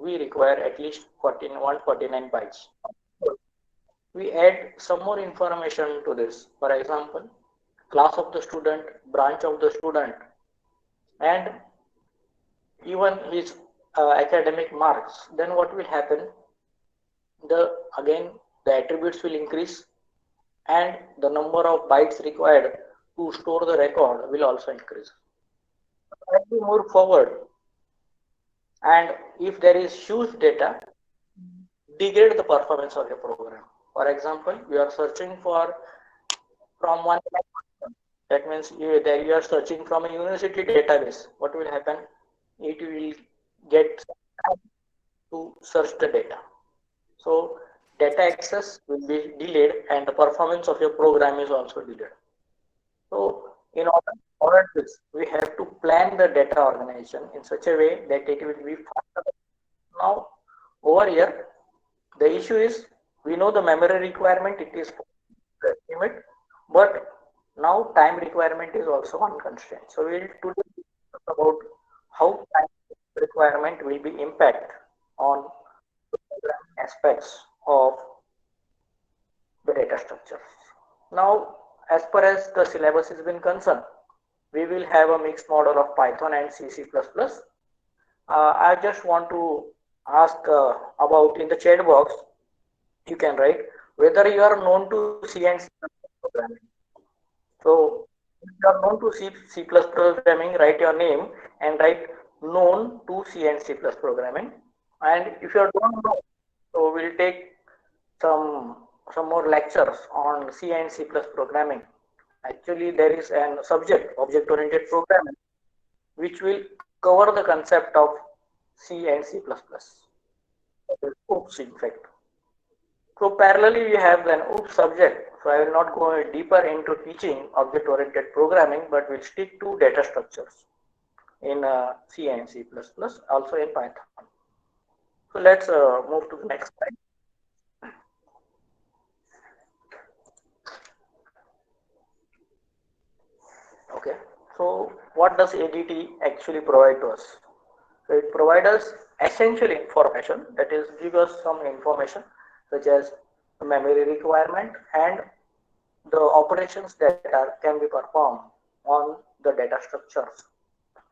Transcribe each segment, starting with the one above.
we require at least 149 bytes. We add some more information to this. For example, class of the student, branch of the student, and even his academic marks. Then what will happen? Again the attributes will increase, and the number of bytes required to store the record will also increase. As we move forward, and if there is huge data, degrade the performance of your program. For example, you are searching for from one, that means that you are searching from a university database. What will happen? It will get to search the data. So data access will be delayed and the performance of your program is also delayed. So in order to this, we have to plan the data organization in such a way that it will be faster. Now over here, the issue is we know the memory requirement, it is the limit, but now time requirement is also one constraint. So we will today discuss about how time requirement will be impact on the programming aspects of the data structures. Now, as far as the syllabus has been concerned, we will have a mixed model of Python and C++. I just want to ask about in the chat box, you can write whether you are known to C and C++ programming. So, if you are known to C programming, write your name and write known to C and C programming. And if you don't know, so we'll take some some more lectures on C and C programming. Actually, there is an subject, object-oriented programming, which will cover the concept of C and C++. Oops, in fact. So parallelly, we have an OOPS subject. So I will not go deeper into teaching object-oriented programming, but will stick to data structures in C and C++, also in Python. So let's move to the next slide. Okay. So what does ADT actually provide to us? So it provides us essential information, that is give us some information such as the memory requirement and the operations that can be performed on the data structures.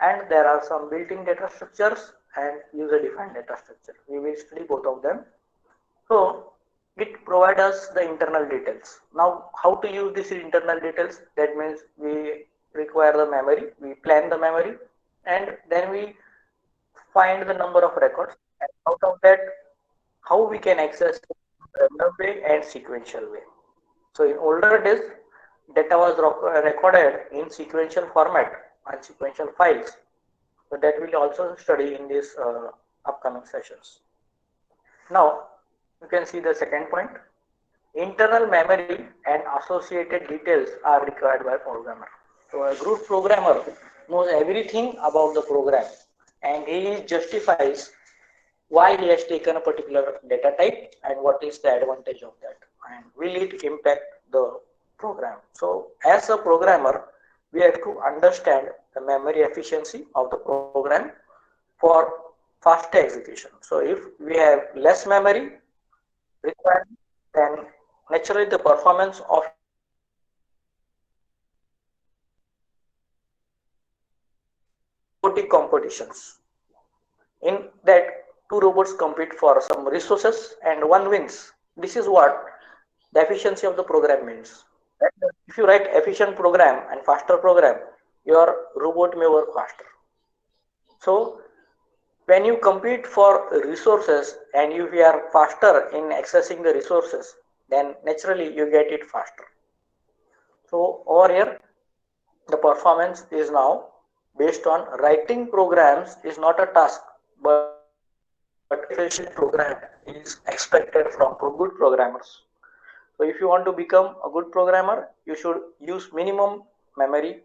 And there are some built-in data structures and user-defined data structure. We will study both of them. So it provides us the internal details. Now, how to use these internal details? That means we require the memory, we plan the memory, and then we find the number of records, and out of that, how we can access in regular way and sequential way. So in older days, data was recorded in sequential format and sequential files. So that we'll also study in these upcoming sessions. Now, you can see the second point. Internal memory and associated details are required by programmer. So a good programmer knows everything about the program and he justifies why he has taken a particular data type and what is the advantage of that and will it impact the program. So as a programmer, we have to understand the memory efficiency of the program for faster execution. So if we have less memory required, then naturally the performance of your program robotic competitions. In that, two robots compete for some resources and one wins. This is what the efficiency of the program means. If you write efficient program and faster program, your robot may work faster. So when you compete for resources and if you are faster in accessing the resources, then naturally you get it faster. So over here, the performance is now based on writing programs is not a task, but efficient program is expected from good programmers. So if you want to become a good programmer, you should use minimum memory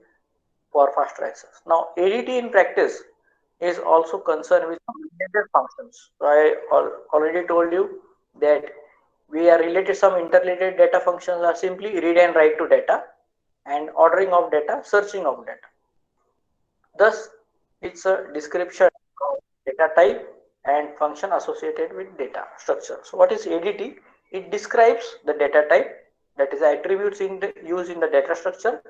for faster access. Now ADT in practice is also concerned with related functions. So I already told you that we are related, some interrelated data functions are simply read and write to data and ordering of data, searching of data. Thus, it's a description of data type and function associated with data structure. So what is ADT? It describes the data type, that is attributes used in the data structure,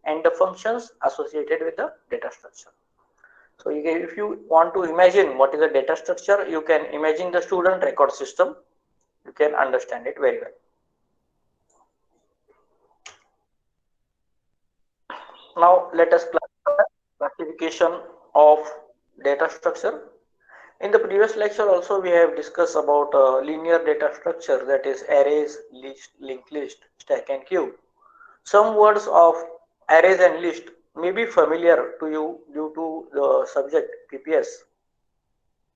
and the functions associated with the data structure. So if you want to imagine what is a data structure, you can imagine the student record system. You can understand it very well. Now let us classification of data structure. In the previous lecture also we have discussed about linear data structure, that is arrays, list, linked list, stack and queue. Some words of arrays and list may be familiar to you due to the subject PPS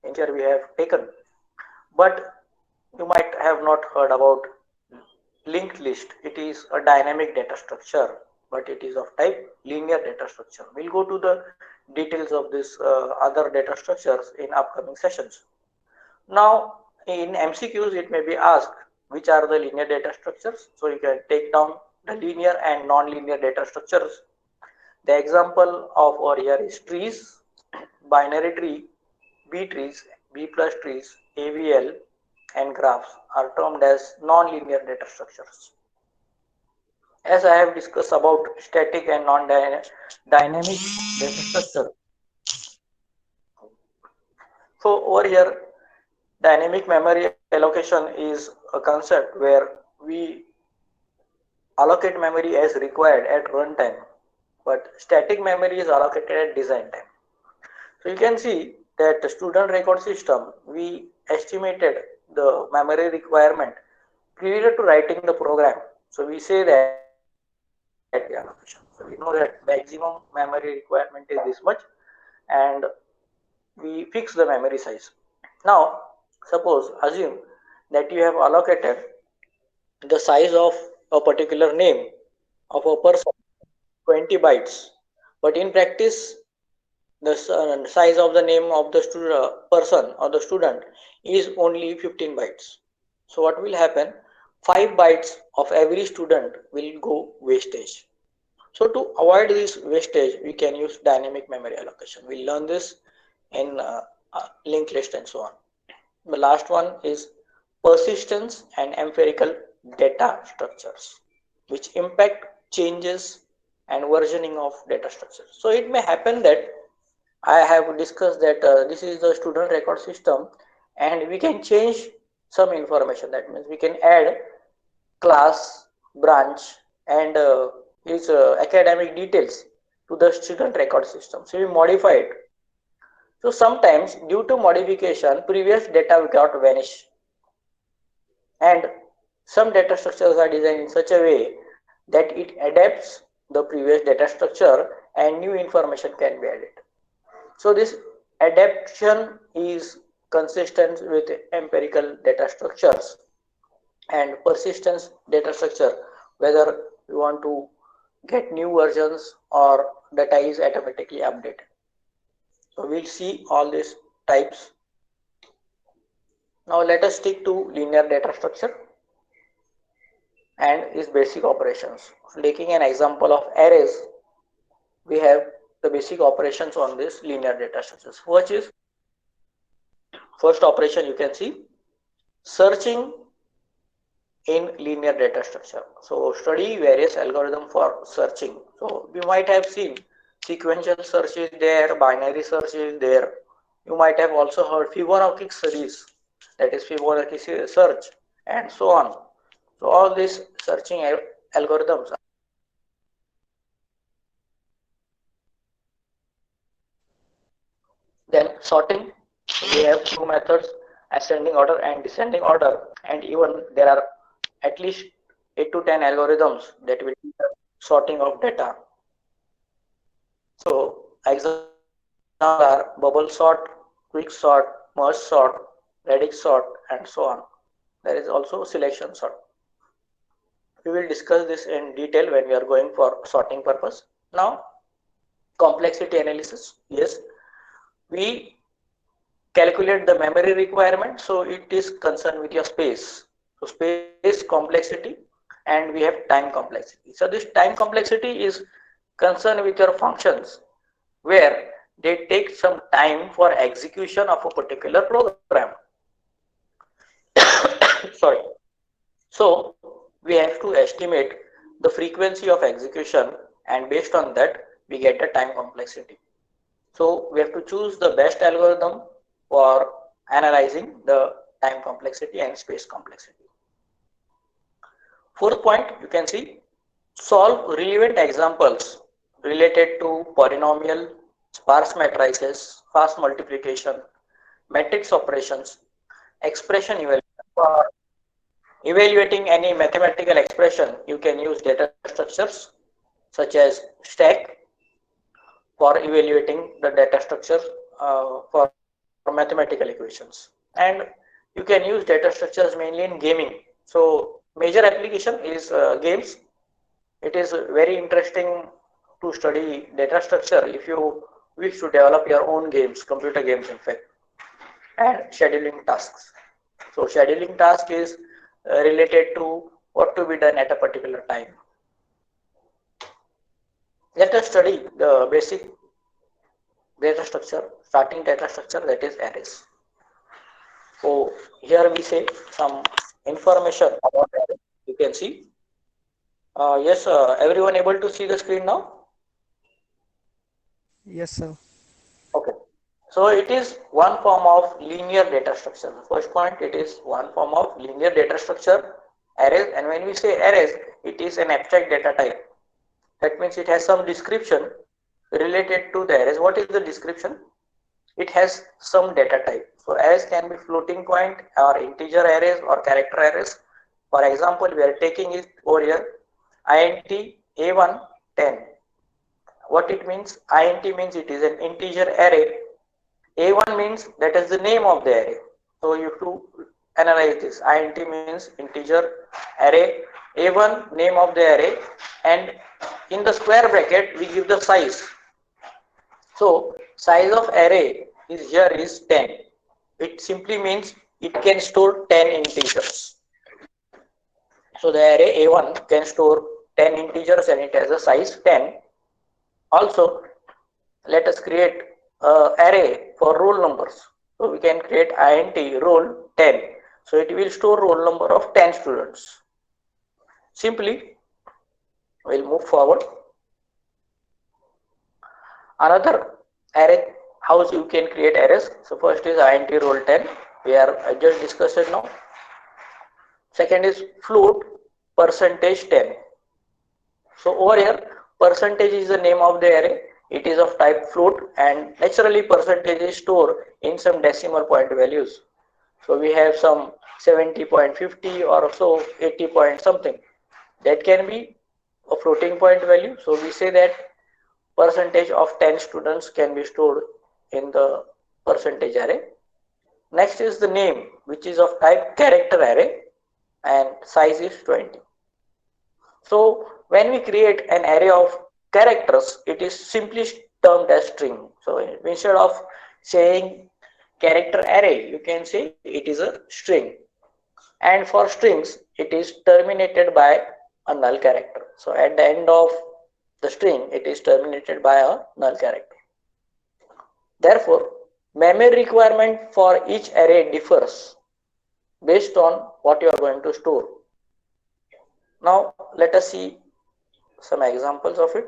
in which we have taken, but you might have not heard about linked list. It is a dynamic data structure, but it is of type linear data structure. We'll go to the details of this other data structures in upcoming sessions. Now, in MCQs, it may be asked which are the linear data structures. So you can take down the linear and non-linear data structures. The example of over here is trees, binary tree, B trees, B plus trees, AVL, and graphs are termed as non-linear data structures. As I have discussed about static and non-dynamic data structure. So over here, dynamic memory allocation is a concept where we allocate memory as required at runtime, but static memory is allocated at design time. So you can see that the student record system, we estimated the memory requirement prior to writing the program. So we say that allocation. So we know that maximum memory requirement is this much, and we fix the memory size. Now, suppose assume that you have allocated the size of a particular name of a person 20 bytes, but in practice the size of the name of the person or the student is only 15 bytes. So what will happen? 5 bytes of every student will go wastage. So to avoid this wastage, we can use dynamic memory allocation. We'll learn this in linked list and so on. The last one is persistence and empirical data structures, which impact changes and versioning of data structures. So it may happen that I have discussed that this is the student record system, and we can change some information. That means we can add class, branch, and its academic details to the student record system. So we modify it. So sometimes due to modification, previous data got vanished, and some data structures are designed in such a way that it adapts the previous data structure and new information can be added. So this adaptation is consistent with empirical data structures and persistence data structure, whether you want to get new versions or data is automatically updated. So we'll see all these types. Now let us stick to linear data structure and its basic operations. Taking an example of arrays, we have the basic operations on this linear data structures, which is first operation you can see searching in linear data structure. So study various algorithms for searching. So you might have seen sequential search is there, binary search is there. You might have also heard Fibonacci series, that is Fibonacci search, and so on. So all these searching algorithms. Then sorting, we have two methods, ascending order and descending order, and even there are at least 8 to 10 algorithms that will do the sorting of data. So examples are bubble sort, quick sort, merge sort, radix sort, and so on. There is also selection sort. We will discuss this in detail when we are going for sorting purpose. Now, complexity analysis. Yes, we calculate the memory requirement, so it is concerned with your space. So space complexity, and we have time complexity. So this time complexity is concerned with your functions, where they take some time for execution of a particular program. Sorry. So we have to estimate the frequency of execution, and based on that we get a time complexity. So we have to choose the best algorithm for analyzing the time complexity and space complexity. Fourth point, you can see solve relevant examples related to polynomial, sparse matrices, fast multiplication, matrix operations, expression evaluation. For evaluating any mathematical expression, you can use data structures such as stack for evaluating the data structure for mathematical equations. And you can use data structures mainly in gaming. So major application is games. It is very interesting to study data structure if you wish to develop your own games, computer games in fact, and scheduling tasks. So scheduling task is related to what to be done at a particular time. Let us study the basic data structure, starting data structure, that is arrays. So here we say some information about array. You can see. Yes, everyone able to see the screen now? Yes, sir. Okay. So it is one form of linear data structure. The first point, it is one form of linear data structure, arrays. And when we say arrays, it is an abstract data type. That means it has some description related to the arrays. What is the description? It has some data type. So arrays can be floating point or integer arrays or character arrays. For example, we are taking it over here int a1 10. What it means? Int means it is an integer array. A1 means that is the name of the array. So you have to analyze this. Int means integer array. A1 name of the array, and in the square bracket we give the size. So size of array is here is 10. It simply means it can store 10 integers. So the array A1 can store 10 integers and it has a size 10. Also, let us create array for roll numbers. So we can create int roll 10. So it will store roll number of 10 students. Simply, we'll move forward. Another array, how you can create arrays. So first is int roll 10. We are just discussed it now. Second is float percentage 10. So over here, percentage is the name of the array. It is of type float, and naturally percentage is stored in some decimal point values. So we have some 70.50 or so 80 point something. That can be a floating point value. So we say that percentage of 10 students can be stored in the percentage array. Next is the name, which is of type character array, and size is 20. So when we create an array of characters, it is simply termed as string. So instead of saying character array, you can say it is a string. And for strings, it is terminated by a null character. So at the end of the string, it is terminated by a null character. Therefore, memory requirement for each array differs based on what you are going to store. Now let us see some examples of it.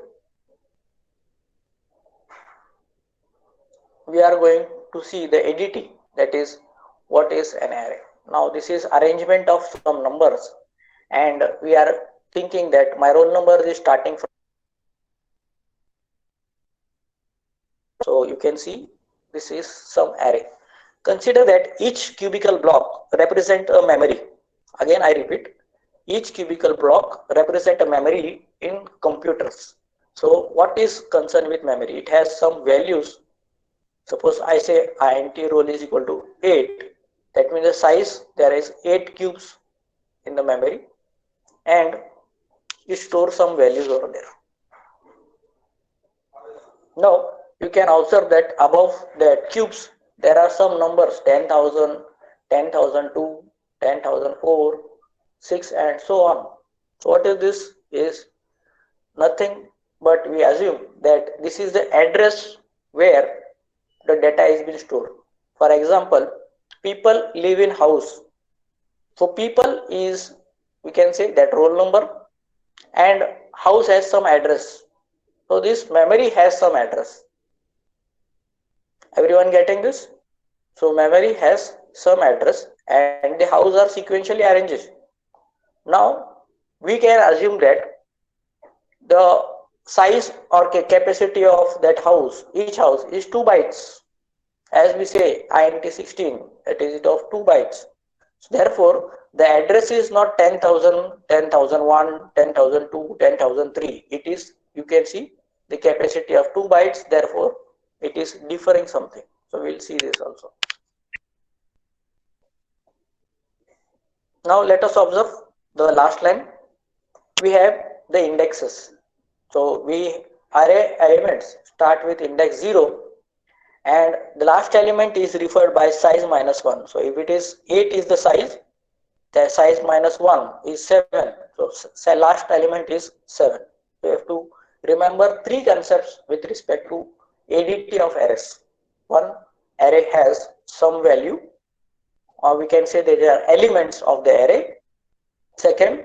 We are going to see the editing, that is what is an array. Now this is arrangement of some numbers, and we are thinking that my roll number is starting from, so you can see this is some array. Consider that each cubical block represent a memory. Again I repeat, each cubical block represent a memory in computers. So what is concerned with memory? It has some values. Suppose I say int roll is equal to 8. That means the size, there is 8 cubes in the memory, and you store some values over there. Now you can observe that above the cubes there are some numbers 10,000, 10,002, 10,004, 6 and so on. So what is this? Is nothing but we assume that this is the address where the data is being stored. For example, people live in house. So people is, we can say that roll number, and house has some address. So this memory has some address. Everyone getting this? So memory has some address and the house are sequentially arranged. Now we can assume that the size or capacity of that house, each house is 2 bytes. As we say INT 16, that is it of 2 bytes. So therefore, the address is not 10,000, 10,001, 10,002, 10,003. It is, you can see, the capacity of 2 bytes. Therefore, it is differing something. So we'll see this also. Now let us observe the last line. We have the indexes. So we array elements start with index 0 and the last element is referred by size minus 1. So if it is 8 is the size minus 1 is 7. So last element is 7. So you have to remember three concepts with respect to ADT of arrays. One, array has some value, or we can say that there are elements of the array. Second,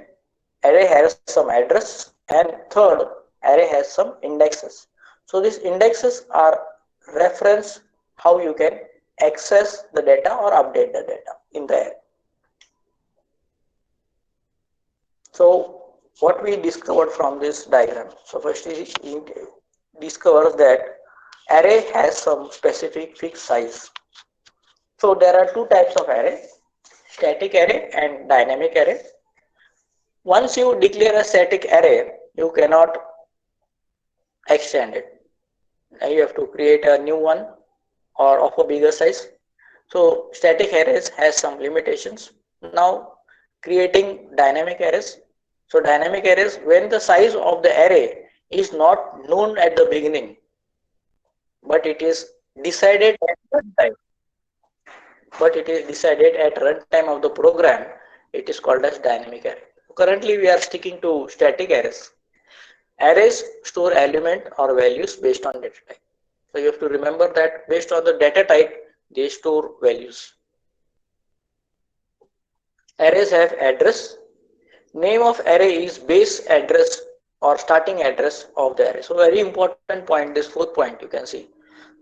array has some address, and third, array has some indexes. So these indexes are reference how you can access the data or update the data in the array. So what we discovered from this diagram? So first it discovers that array has some specific fixed size. So there are two types of array, static array and dynamic array. Once you declare a static array, you cannot extend it. Now you have to create a new one or of a bigger size. So static arrays has some limitations. Now creating dynamic arrays. So dynamic arrays, when the size of the array is not known at the beginning, but it is decided at runtime. But it is decided at runtime of the program, it is called as dynamic array. Currently we are sticking to static arrays. Arrays store element or values based on data type. So you have to remember that based on the data type, they store values. Arrays have address. Name of array is base address or starting address of the array. So very important point, this fourth point you can see.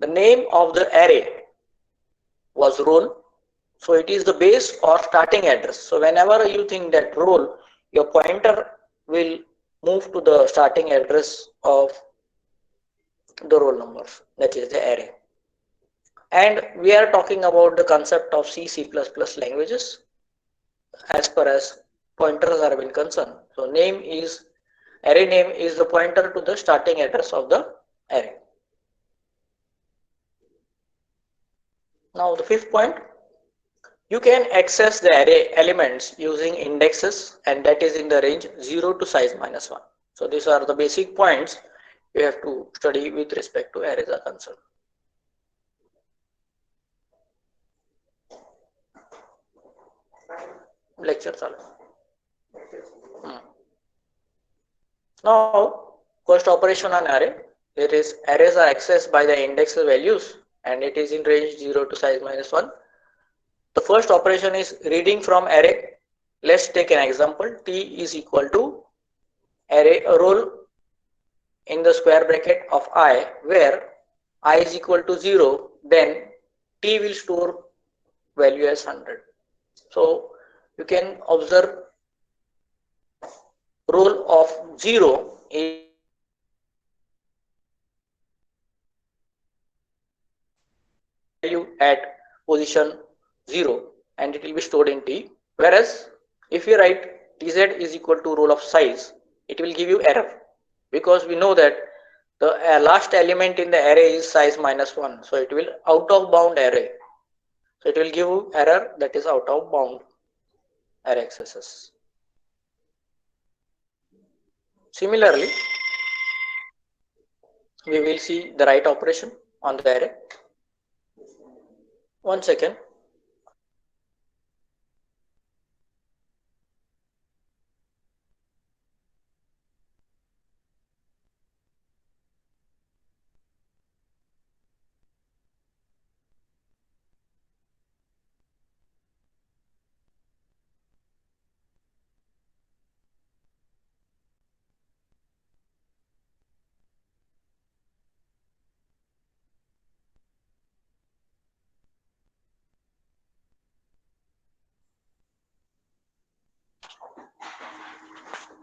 The name of the array was roll. So it is the base or starting address. So whenever you think that roll, your pointer will move to the starting address of the roll numbers, that is the array. And we are talking about the concept of C++ languages as far as pointers are being concerned. So array name is the pointer to the starting address of the array. Now the fifth point, you can access the array elements using indexes, and that is in the range 0 to size minus 1. So these are the basic points you have to study with respect to arrays are concerned. Lecture Now first operation on array, it is arrays are accessed by the index values and it is in range 0 to size minus 1. The first operation is reading from array. Let's take an example. T is equal to array roll in the square bracket of I, where I is equal to 0, then T will store value as 100. So you can observe roll of 0 is value at position 0 and it will be stored in T. Whereas if you write Tz is equal to roll of size, it will give you error because we know that the last element in the array is size minus 1. So it will out of bound array. So it will give you error, that is out of bound array accesses. Similarly, we will see the write operation on the array. One second.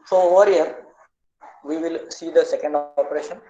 So over here, we will see the second operation.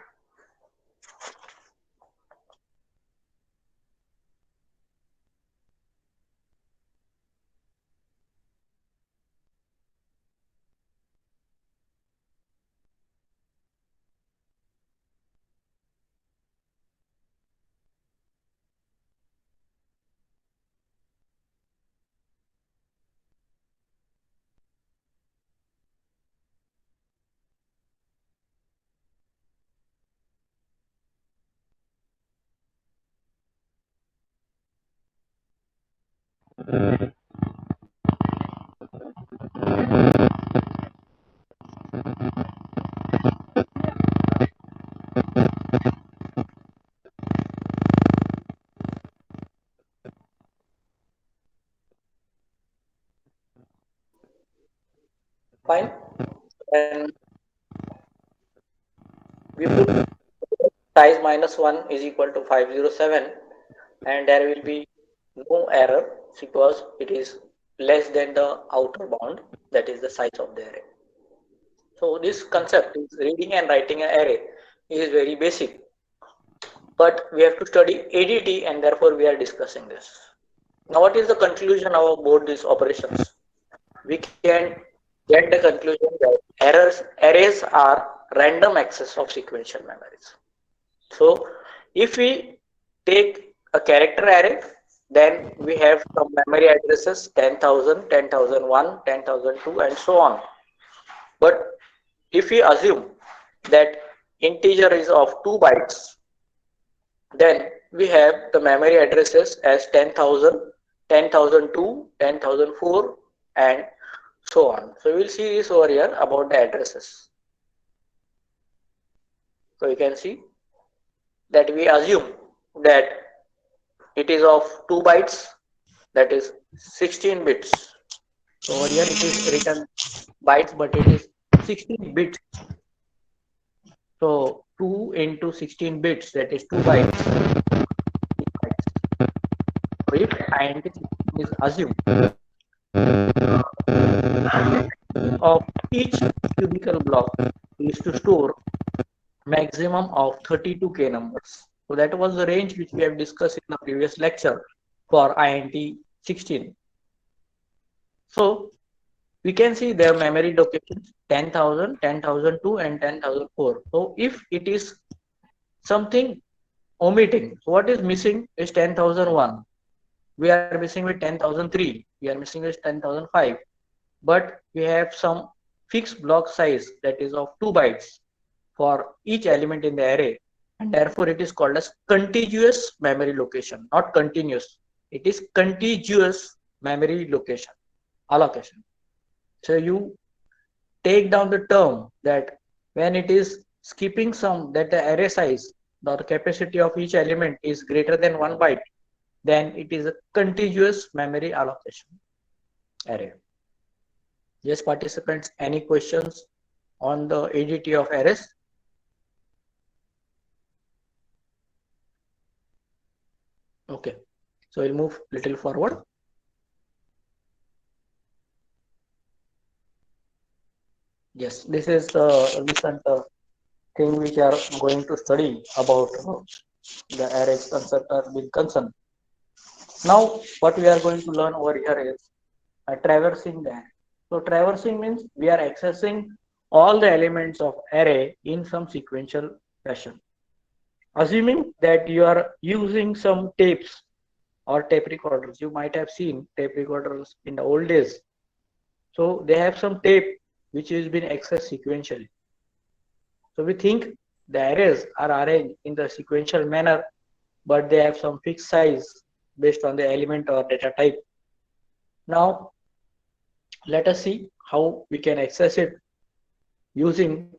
Fine. And we put size minus 1 is equal to 507, and there will be no error because it is less than the outer bound, that is the size of the array. So this concept is reading and writing an array is very basic, but we have to study ADT and therefore we are discussing this. Now what is the conclusion of both these operations? We can get the conclusion that arrays are random access of sequential memories. So if we take a character array, then we have some memory addresses 10,000, 10,001, 10,002 and so on. But if we assume that integer is of 2 bytes, then we have the memory addresses as 10,000, 10,002, 10,004 and so on. So we will see this over here about the addresses. So you can see that we assume that it is of 2 bytes, that is 16 bits. So over here it is written bytes, but it is 16 bits. So 2 into 16 bits, that is 2 bytes. So if int is assumed, of each cubical block is to store maximum of 32k numbers. So that was the range which we have discussed in the previous lecture for INT 16. So we can see their memory locations 10,000, 10,002 and 10,004. So if it is something omitting, so what is missing is 10,001. We are missing with 10,003. We are missing with 10,005. But we have some fixed block size that is of 2 bytes for each element in the array, and therefore it is called as contiguous memory location, not continuous. It is contiguous memory location allocation. So you take down the term that when it is skipping some, that the array size or the capacity of each element is greater than 1 byte, then it is a contiguous memory allocation array. Yes, participants, any questions on the ADT of arrays? Okay, so we'll move little forward. Yes, this is the recent thing which are going to study about the arrays concept or been concerned. Now, what we are going to learn over here is traversing the array. So traversing means we are accessing all the elements of array in some sequential fashion. Assuming that you are using some tapes or tape recorders, you might have seen tape recorders in the old days. So they have some tape which has been accessed sequentially. So we think the arrays are arranged in the sequential manner, but they have some fixed size based on the element or data type. Now, let us see how we can access it using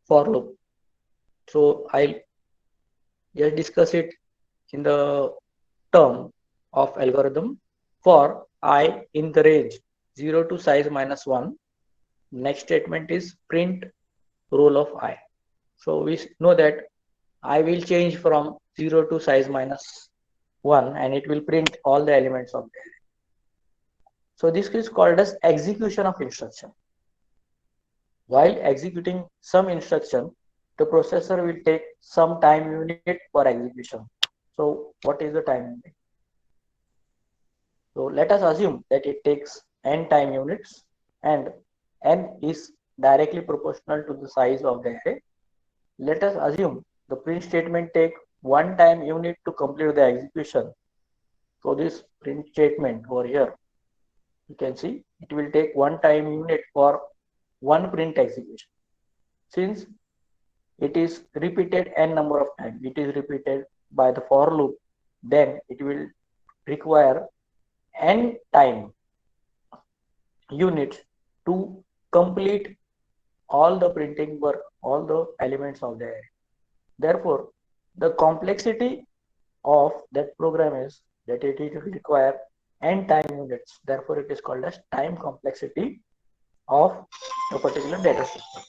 for loop. So I'll just discuss it in the term of algorithm for I in the range 0 to size minus 1. Next statement is print roll of I. So we know that I will change from 0 to size minus 1 and it will print all the elements of the array. So this is called as execution of instruction. While executing some instruction, the processor will take some time unit for execution. So what is the time unit? So let us assume that it takes n time units and n is directly proportional to the size of the array. Let us assume the print statement take one time unit to complete the execution. So this print statement over here, you can see it will take one time unit for one print execution. Since it is repeated n number of times, it is repeated by the for loop, then it will require n time units to complete all the printing work, all the elements of the array. Therefore, the complexity of that program is that it will require n time units. Therefore, it is called as time complexity of a particular data structure.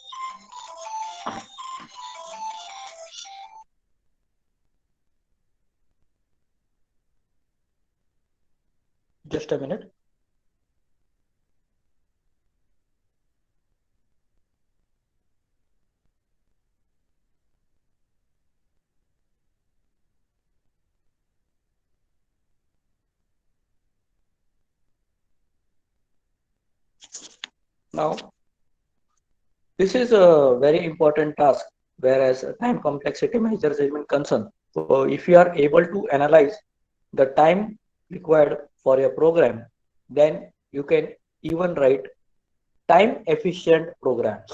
Just a minute. Now, this is a very important task, whereas time complexity measures has been concerned. So if you are able to analyze the time required for your program, then you can even write time efficient programs.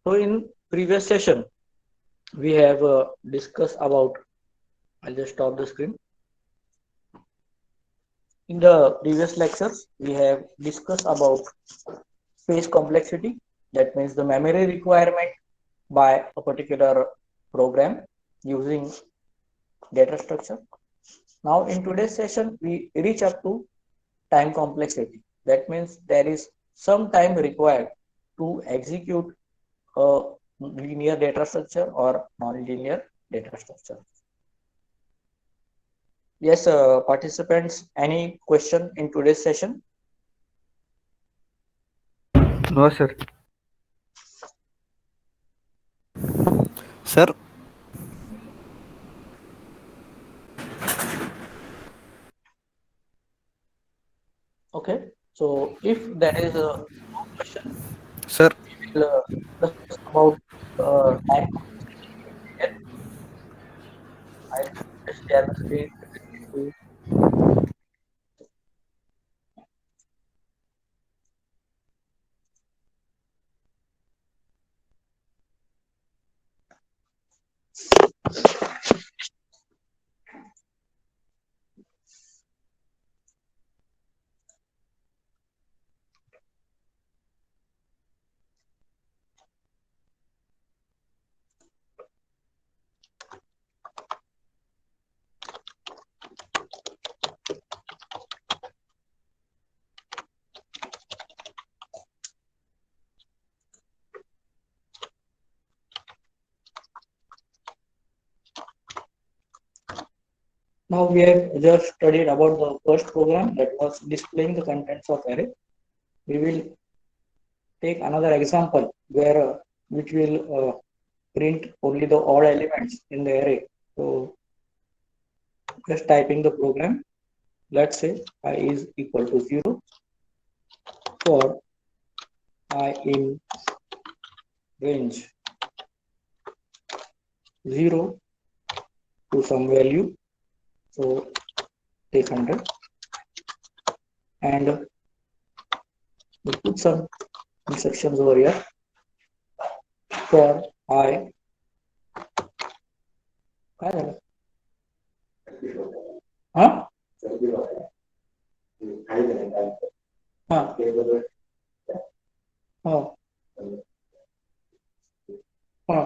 So in previous session, we have discussed about, I'll just stop the screen. In the previous lectures, we have discussed about space complexity. That means the memory requirement by a particular program using data structure. Now in today's session, we reach up to time complexity. That means there is some time required to execute a linear data structure or non-linear data structure. Yes, participants, any question in today's session? No, sir. Sir, Okay, so if there is no question, sir, we will discuss about time complexity. Yes, I just share the screen. Now we have just studied about the first program that was displaying the contents of array. We will take another example where which will print only the odd elements in the array. So just typing the program. Let's say I is equal to 0 for I in range 0 to some value. So take 100 and we put some instructions over here for I. काय झालं? हा हा हा हा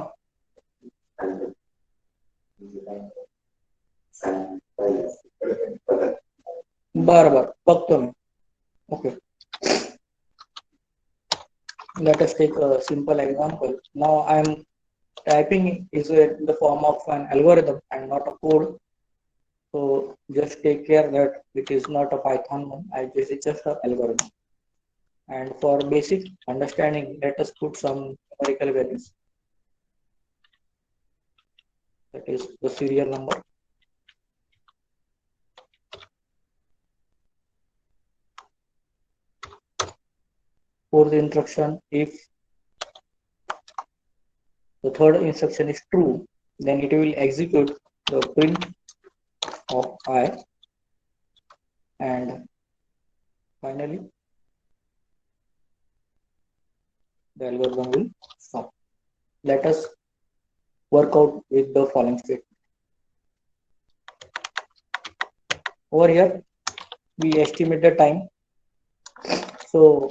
बरं बरं बघतो मी. Okay, let us take a simple example. Now I am typing is in the form of an algorithm and not a code. So just take care that it is not a Python one. This is just an algorithm. And for basic understanding, let us put some numerical values. That is the serial number. For the instruction, if the third instruction is true, then it will execute the print of I, and finally the algorithm will stop. Let us work out with the following statement. Over here, we estimate the time. So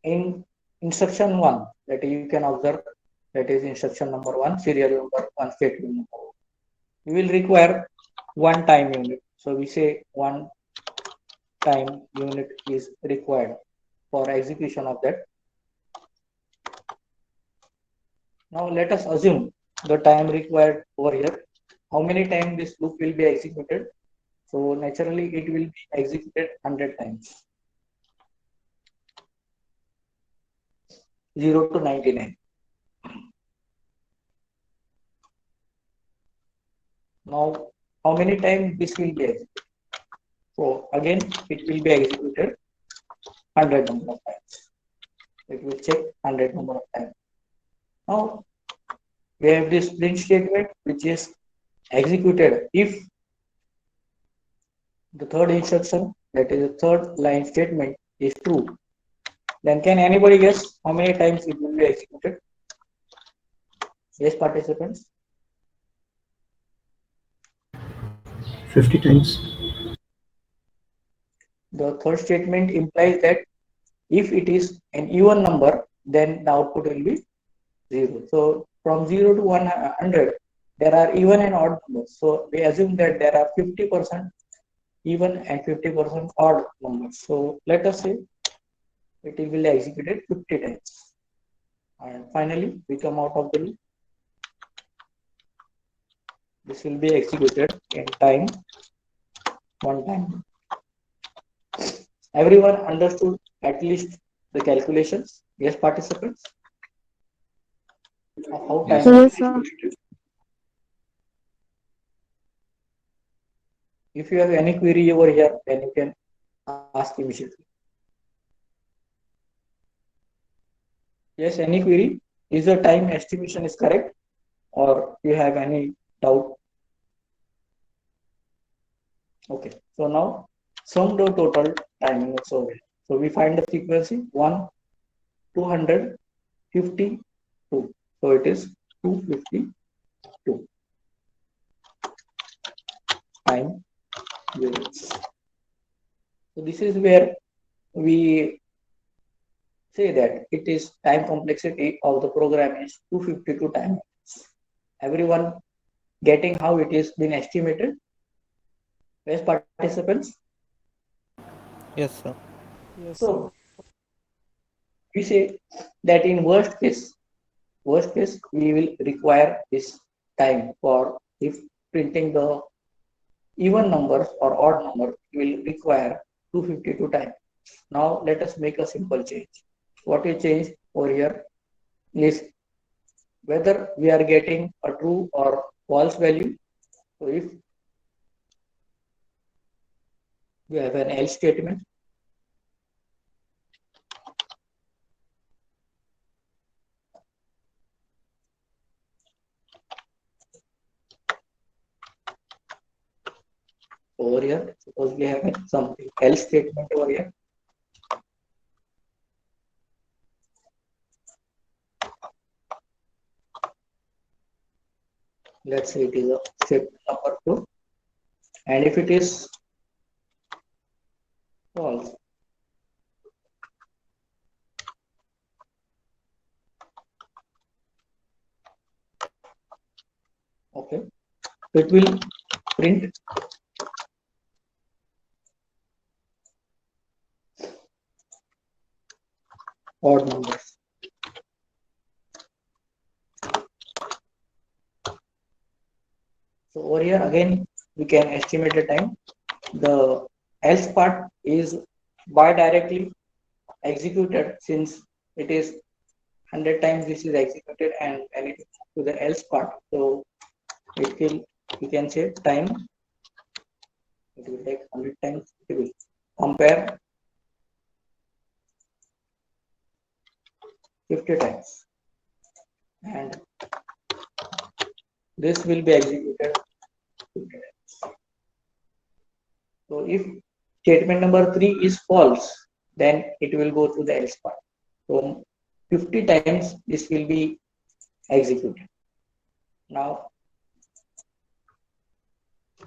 in instruction 1, that you can observe, that is instruction number 1, serial number 1, statement number 1. We will require one time unit. So we say one time unit is required for execution of that. Now let us assume the time required over here. How many times this loop will be executed? So naturally it will be executed 100 times. 0 to 99. Now how many times this will be executed? So again it will be executed 100 number of times. It will check 100 number of times. Now we have this print statement which is executed if the third instruction, that is the third line statement, is true. Then can anybody guess how many times it will be executed? Yes, participants? 50 times. The third statement implies that if it is an even number, then the output will be 0. So from 0 to 100, there are even and odd numbers. So we assume that there are 50% even and 50% odd numbers. So let us say it will be executed 50 times. And finally, we come out of the loop. This will be executed in time, one time. Everyone understood at least the calculations? Yes, participants? How time Yes. will be Yes, sir. executed? If you have any query over here, then you can ask immediately. Yes, any query? Is the time estimation is correct, or you have any doubt? Okay, so now sum the total time units over here. So we find the frequency 1, 252. So it is 252 time units. So this is where we say that it is time complexity of the program is 252 times. Everyone getting how it is been estimated? Yes, participants? Yes, sir. Yes, sir. So we say that in worst case, we will require this time for if printing the even numbers or odd number will require 252 times. Now let us make a simple change. What we change over here is whether we are getting a true or false value. So if we have an else statement, over here, suppose we have something else statement over here. Let's say it is a statement number 2, and if it is false, okay, it will print odd numbers. So over here again we can estimate the time. The else part is by directly executed, since it is 100 times this is executed, and when it to the else part, so it will, you can say time, it will take 100 times, it will compare 50 times, and this will be executed 50 times. So if statement number 3 is false, then it will go to the else part. So 50 times this will be executed. Now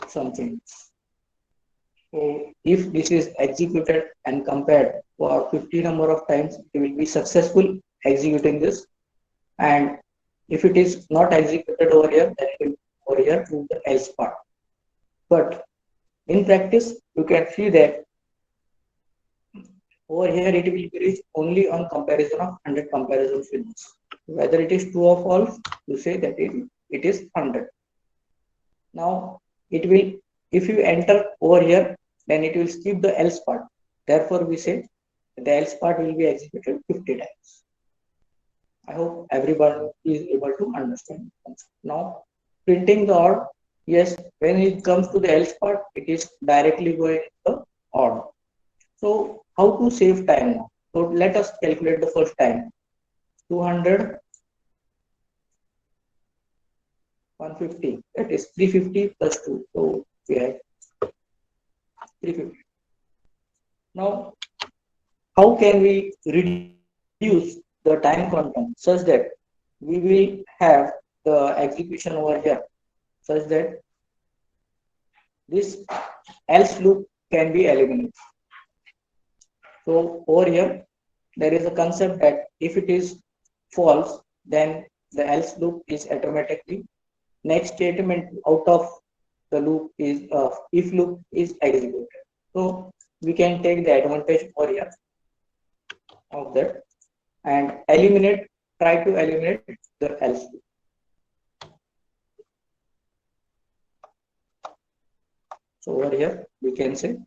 something. So if this is executed and compared for 50 number of times, it will be successful executing this. And if it is not executed over here, then it will over here to the else part. But in practice, you can see that over here it will be reached only on comparison of 100 comparison fields. Whether it is true or false, you say that it is 100. Now it will, if you enter over here, then it will skip the else part. Therefore, we say the else part will be executed 50 times. I hope everybody is able to understand. Now, printing the odd, yes, when it comes to the else part, it is directly going to the odd. So, how to save time now? So, let us calculate the first time. 200, 150, that is 350 plus 2. So, we have 350. Now, how can we reduce the time quantum such that we will have the execution over here, such that this else loop can be eliminated? So over here, there is a concept that if it is false, then the else loop is automatically, next statement out of the loop is if loop is executed. So we can take the advantage over here of that and eliminate, try to eliminate the else loop. So over here we can say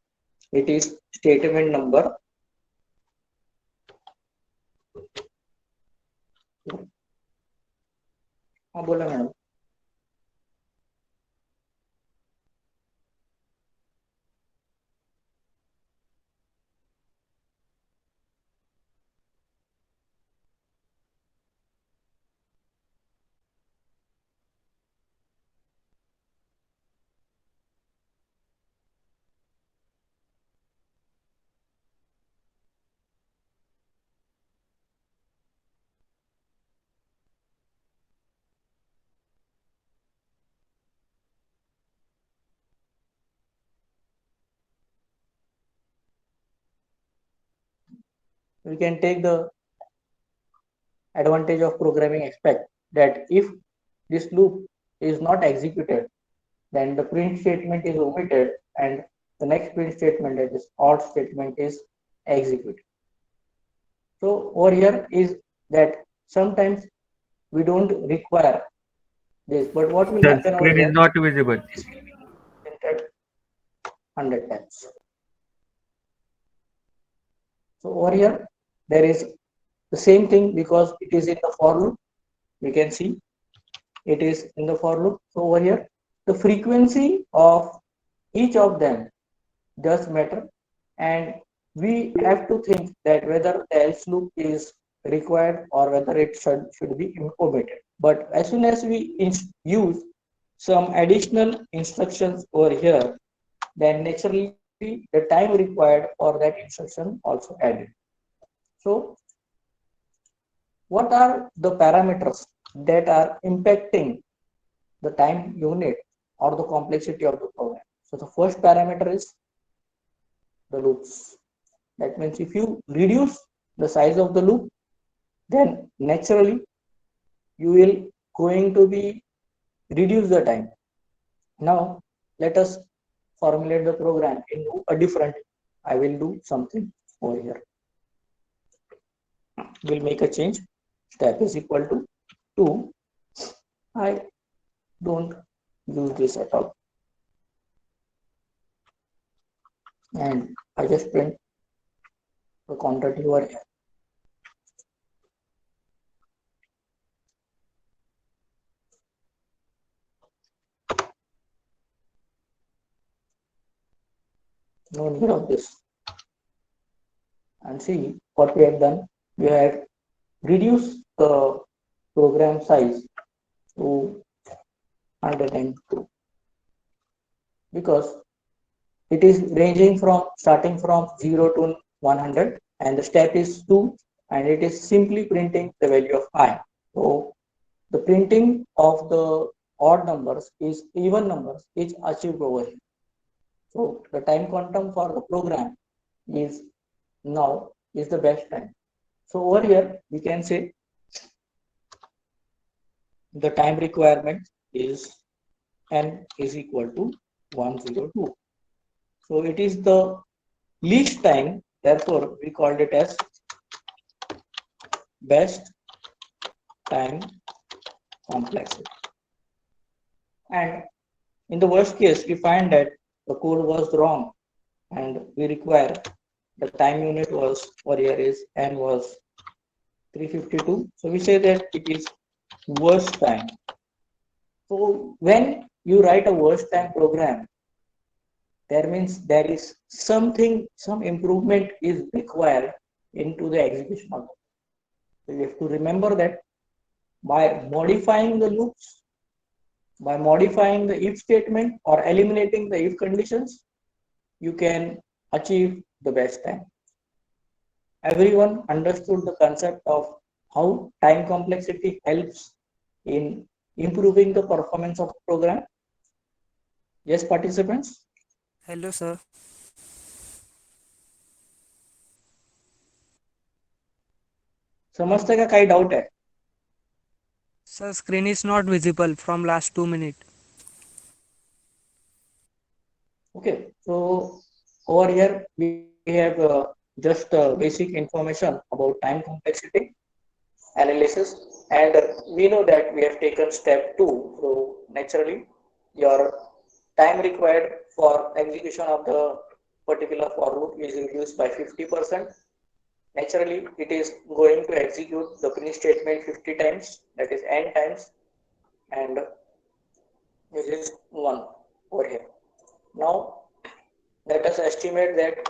it is statement number 2. हाँ बोला madam. We can take the advantage of programming aspect that if this loop is not executed, then the print statement is omitted and the next print statement, that is odd statement, is executed. So over here is that sometimes we don't require this, but what will happen over screen here? is not visible. This will be printed 100 times. So over here there is the same thing because it is in the for loop. We can see it is in the for loop. So over here the frequency of each of them does matter, and we have to think that whether the else loop is required or whether it should be omitted. But as soon as we use some additional instructions over here, then naturally the time required for that instruction also added. So what are the parameters that are impacting the time unit or the complexity of the program? So the first parameter is the loops. That means if you reduce the size of the loop, then naturally you will going to be reduce the time. Now let us formulate the program into a different. I will do something over here. We'll make a change. Step is equal to 2. I don't use this at all. And I just print the quantity over here. No need of this. And see what we have done. We have reduced the program size to 102 because it is ranging from starting from 0 to 100 and the step is 2 and it is simply printing the value of I. So the printing of the odd numbers is even numbers is achieved over here. So the time quantum for the program is now is the best time. So over here we can say the time requirement is n is equal to 102. So it is the least time, therefore we called it as best time complexity. And in the worst case, we find that the code was wrong and we require the time unit was over here is n was 352. So we say that it is worst time. So when you write a worst time program, that means there is something, some improvement is required into the execution of it. So you have to remember that by modifying the loops, by modifying the if statement or eliminating the if conditions, you can achieve the best time. Everyone understood the concept of how time complexity helps in improving the performance of the program? Yes, participants? Hello, sir. समजते का काही doubt है? Sir, screen is not visible from last 2 minutes. Okay, so over here we have just basic information about time complexity analysis, and we know that we have taken step 2. So naturally, your time required for execution of the particular for loop is reduced by 50%. Naturally, it is going to execute the finish statement 50 times, that is n times, and this is 1 over here. Now, let us estimate that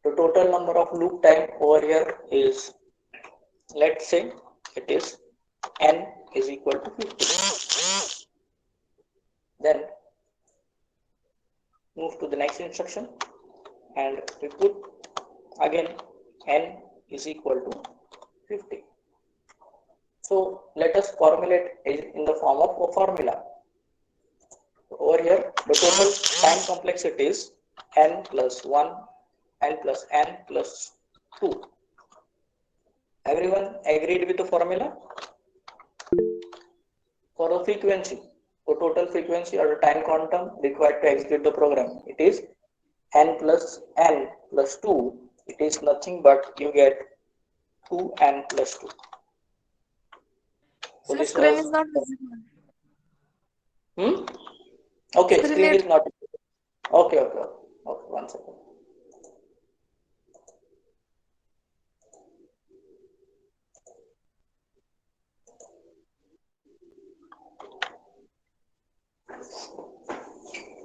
the total number of loop time over here is, let's say it is n is equal to 50. Then move to the next instruction and we put again n is equal to 50. So let us formulate it in the form of a formula. Over here, the total time complexity is n plus 1, n plus n plus 2. Everyone agreed with the formula? For the frequency, the total frequency or the time quantum required to execute the program, it is n plus 2. It is nothing but you get 2n plus 2. So The screen is not visible. Okay, screen is not. Okay, 1 second.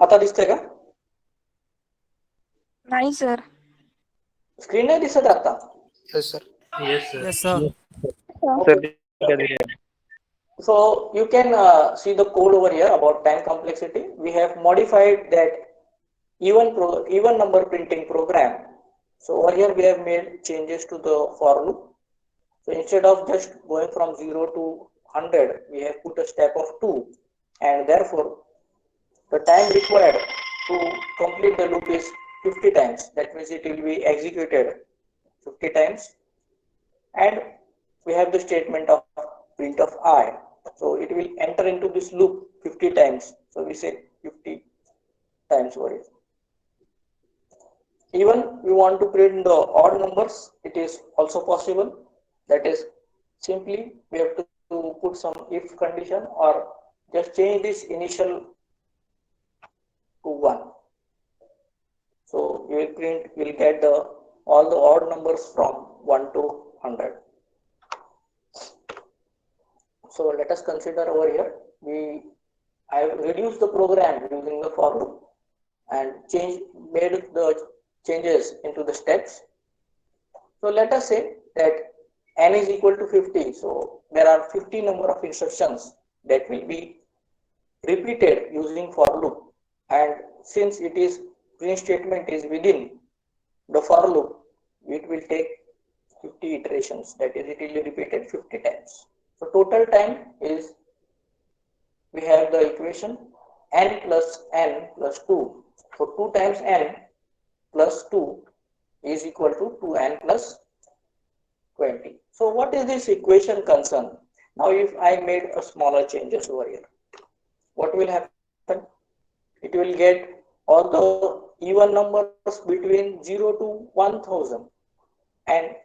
आता दिसतंय का? नाही sir. Screen नाही दिसत आता? Yes, sir. Yes, sir. Okay. So you can see the code over here about time complexity. We have modified that even number printing program. So over here we have made changes to the for loop. So instead of just going from 0 to 100, we have put a step of 2, and therefore the time required to complete the loop is 50 times. That means it will be executed 50 times, and we have the statement of print of I. So it will enter into this loop 50 times. So we say 50 times over here. Even we want to print the odd numbers, it is also possible. That is, simply we have to put some if condition or just change this initial to 1. So you will get the all the odd numbers from 1 to 100. So let us consider over here, I have reduced the program using the for loop and made the changes into the steps. So let us say that n is equal to 50. So there are 50 number of instructions that will be repeated using for loop, and since it is print statement is within the for loop, it will take 50 iterations, that is it will be repeated 50 times. So total time is, we have the equation n plus 2. So 2 times n plus 2 is equal to 2n plus 20. So what is this equation concern? Now if I made a smaller changes over here, what will happen? It will get all the even numbers between 0 to 1000. And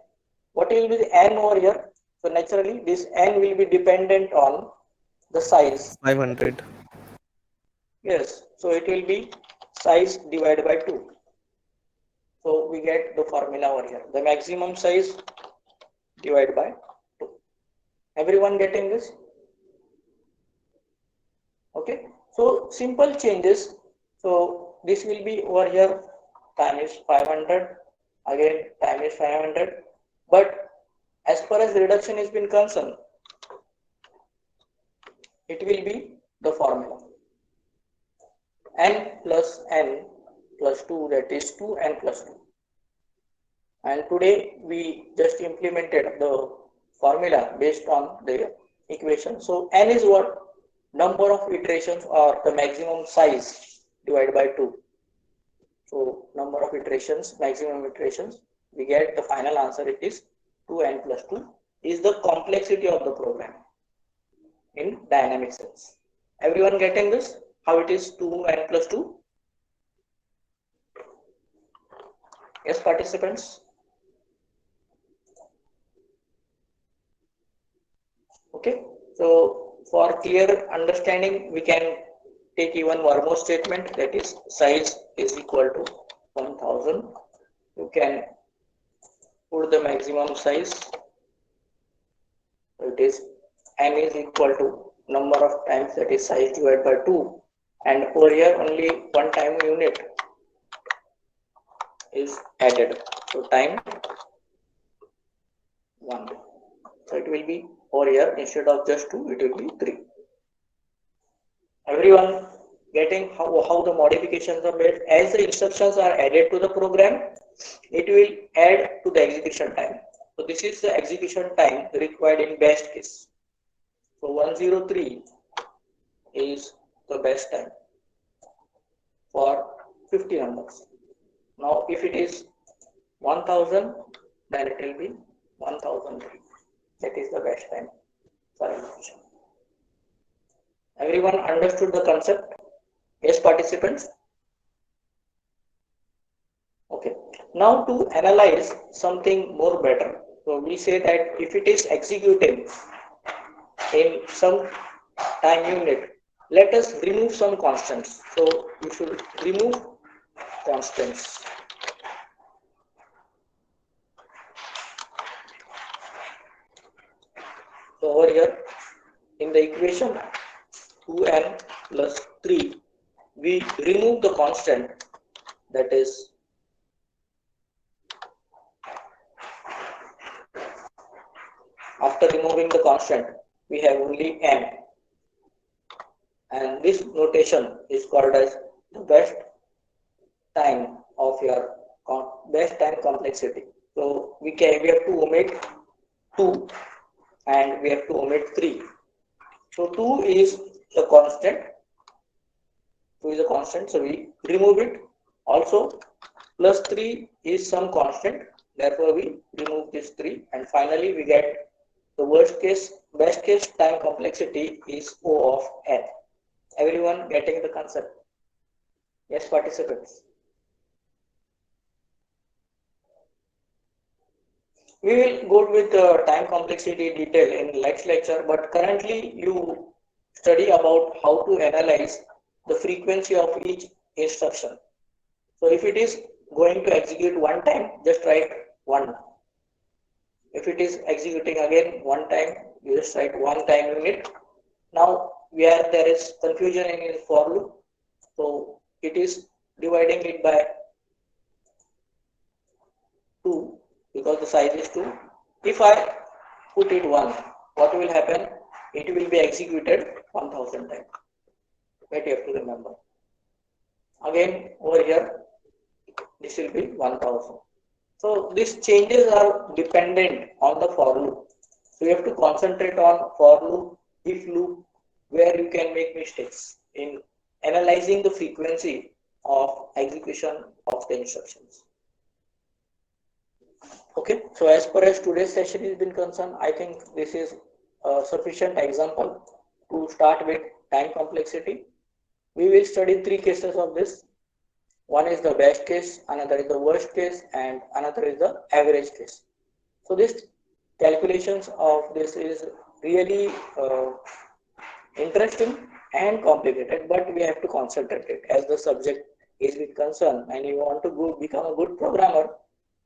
what will be the n over here? So naturally this n will be dependent on the size. 500. Yes, so it will be size divided by 2. So we get the formula over here. The maximum size divided by 2. Everyone getting this? Okay. So simple changes. So this will be over here, time is 500. Again, time is 500. But as far as reduction is been concerned, it will be the formula n plus 2, that is 2n plus 2. And today we just implemented the formula based on the equation. So n is what? Number of iterations or the maximum size divided by 2. So number of iterations, maximum iterations, we get the final answer, it is 2n plus 2 is the complexity of the program in dynamic sense. Everyone getting this? How it is 2n plus 2? Yes, participants? Okay, so for clear understanding, we can take even one more statement, that is size is equal to 1000. You can put the maximum size. So it is n is equal to number of times, that is size divided by 2, and over here only one time unit is added. So time 1. So it will be over here, instead of just 2, it will be 3. Everyone getting how the modifications are made? As the instructions are added to the program, it will add to the execution time. So this is the execution time required in best case. So 103 is the best time for 50 numbers. Now if it is 1000, then it will be 1003. That is the best time for execution. Everyone understood the concept? Yes, participants? Okay. Now to analyze something more better. So we say that if it is executing in some time unit, let us remove some constants. So we should remove constants. So over here in the equation 2n plus 3, we remove the constant, that is after removing the constant we have only n, and this notation is called as the best time of your best time complexity. So we have to omit 2 and we have to omit 3. So 2 is a constant. 2 is a constant, so we remove it. Also plus 3 is some constant, therefore we remove this 3, and finally we get the best case time complexity is O of n. Everyone getting the concept? Yes, participants? We will go with the time complexity detail in next lecture, but currently you study about how to analyze the frequency of each instruction. So if it is going to execute one time, just write 1. If it is executing again one time, you just write 1 time unit. Now, where there is confusion in for loop, so it is dividing it by 2 because the size is 2. If I put it 1, what will happen? It will be executed 1000 times. That you have to remember. Again, over here, this will be 1000. So these changes are dependent on the for loop. So you have to concentrate on for loop, if loop, where you can make mistakes in analyzing the frequency of execution of the instructions. Okay, so as per as today's session is been concerned, I think this is a sufficient example to start with time complexity. We will study 3 cases of this. One is the best case, another is the worst case, and another is the average case. So this calculations of this is really interesting and complicated, but we have to concentrate it as the subject is with concern and you want to become a good programmer,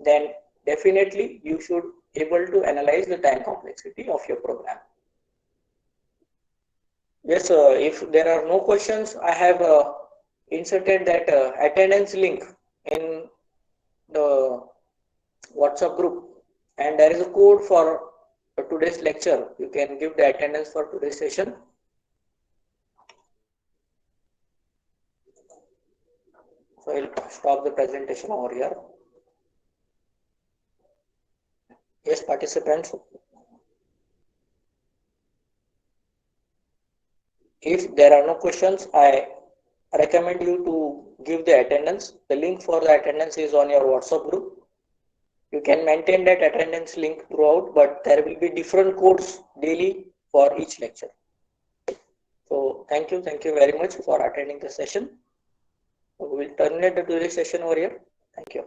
then definitely you should able to analyze the time complexity of your program. Yes, if there are no questions, I have inserted that attendance link in the WhatsApp group, and there is a code for today's lecture. You can give the attendance for today's session. So I'll stop the presentation over here. Yes, participants. If there are no questions, I recommend you to give the attendance. The link for the attendance is on your WhatsApp group. You can maintain that attendance link throughout, but there will be different codes daily for each lecture. So thank you very much for attending the session. We will terminate the today's session over here. Thank you.